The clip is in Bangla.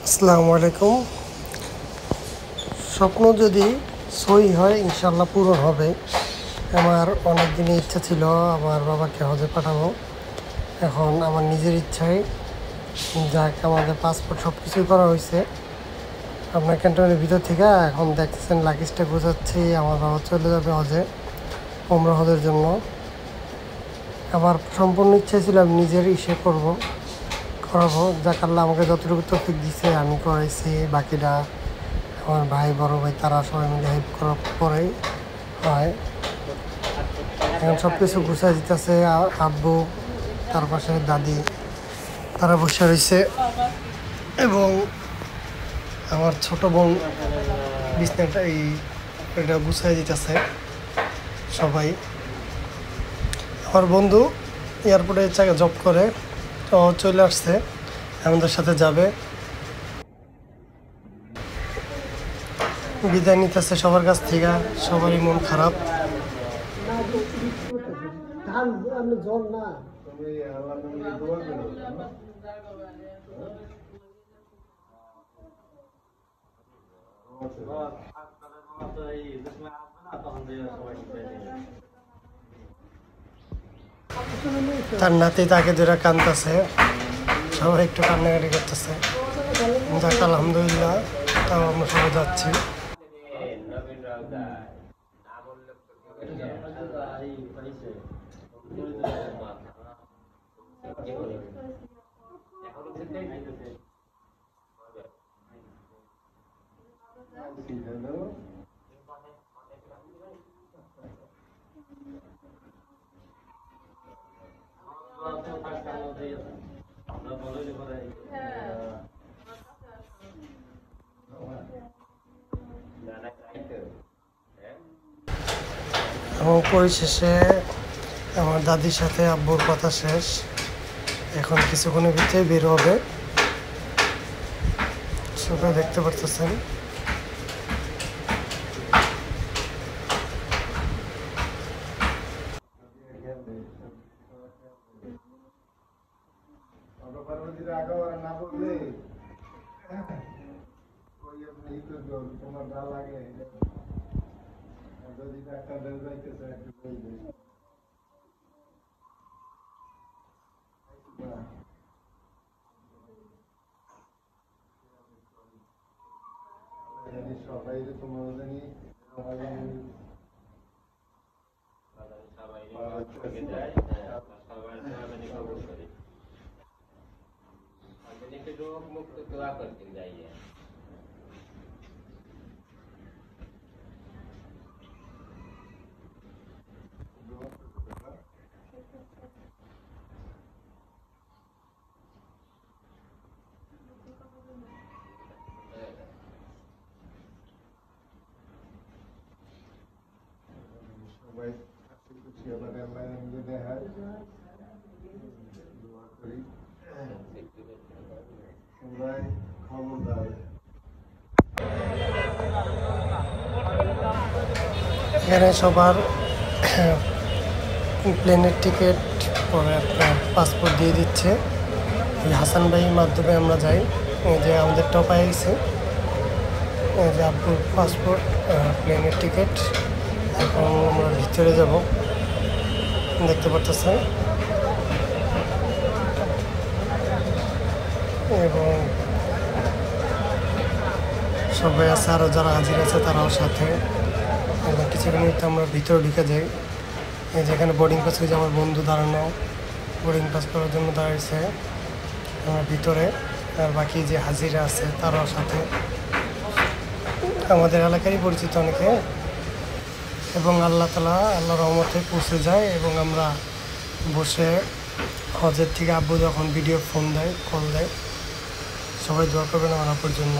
আসসালামু আলাইকুম। স্বপ্ন যদি সই হয় ইনশাল্লাহ পূরণ হবে। আমার অনেক দিনের ইচ্ছা ছিল আমার বাবাকে হজে পাঠাবো। এখন আমার নিজের ইচ্ছায় যাক আমাদের পাসপোর্ট সব কিছুই করা হয়েছে আপনার ক্যান্টনের ভিতর থেকে। এখন দেখতেছেন লাগেজটা গোছাচ্ছি, আমার বাবা চলে যাবে হজে, ওমরা হজের জন্য। আমার সম্পূর্ণ ইচ্ছা ছিল আমি নিজের করাবো। যাক আল্লাহ আমাকে যতটুকু তৌফিক দিছে আমি করাইছি। বাকিটা আমার ভাই, বড় ভাই, তারা সবাই মিলে হেল্প করার পরেই হয়। এখন সব কিছু গুছাই দিতেছে আব্বু, তার পাশে দাদি, তারা বসে রয়েছে এবং আমার ছোট বোন বিছনাটা এটা গুছাই দিতেছে সবাই। আমার বন্ধু এয়ারপোর্টে জব করে, তো চলে আসছে, আমাদের সাথে যাবে। বিদায় নিতেছে সবার কাছ থেকে, সবারই মন খারাপ। তার নাতি তাকে দুটা কাঁদতেছে, সবাই একটু কান্নাকাটি করতেছে। যাক আলহামদুলিল্লাহ, তাও আমরা সবাই যাচ্ছি। এবং পরিশেষে আমার দাদির সাথে আব্বুর কথা শেষ। এখন কিছুক্ষণের ভিতরে বের হবে, সবাই দেখতে পারতেছেন। তোমার যা লাগে যদি ডাক্তারদের যাইতেছে একটু সবাই তোমার জানি रोग मुक्त दुआ करते जाइए। সবাই খুশি হবে আল্লাহ এমনি দেখায় দোয়া করি সবাই খবরদার। এখানে সবার প্লেনের টিকিট পরে আপনার পাসপোর্ট দিয়ে দিচ্ছে। হাসান ভাইয়ের মাধ্যমে আমরা যাই। এই যে আমাদের টপায় গেছে, এই যে আব্বুর পাসপোর্ট, প্লেনের টিকিট। এখন আমরা ভিতরে যাব, দেখতে পারতেছেন। এবং সবাই আছে, আরও যারা হাজির আছে তারাও সাথে। এবং কিছুক্ষণ আমরা ভিতরে ঢুকে যাই। এই যেখানে বোর্ডিং পাস হয়েছে, আমার বন্ধু দাঁড়ানো, বোর্ডিং পাস করার জন্য দাঁড়িয়েছে আমার ভিতরে। আর বাকি যে হাজিরা আছে তারাও সাথে, আমাদের এলাকারই পরিচিত অনেকে। এবং আল্লাহ তাআলা আল্লাহর রহমতে পৌঁছে যায় এবং আমরা বসে হজের থেকে আব্বু যখন ভিডিও কল দেয়, সবাই দোয়া করবেন আমার আব্বুর জন্য।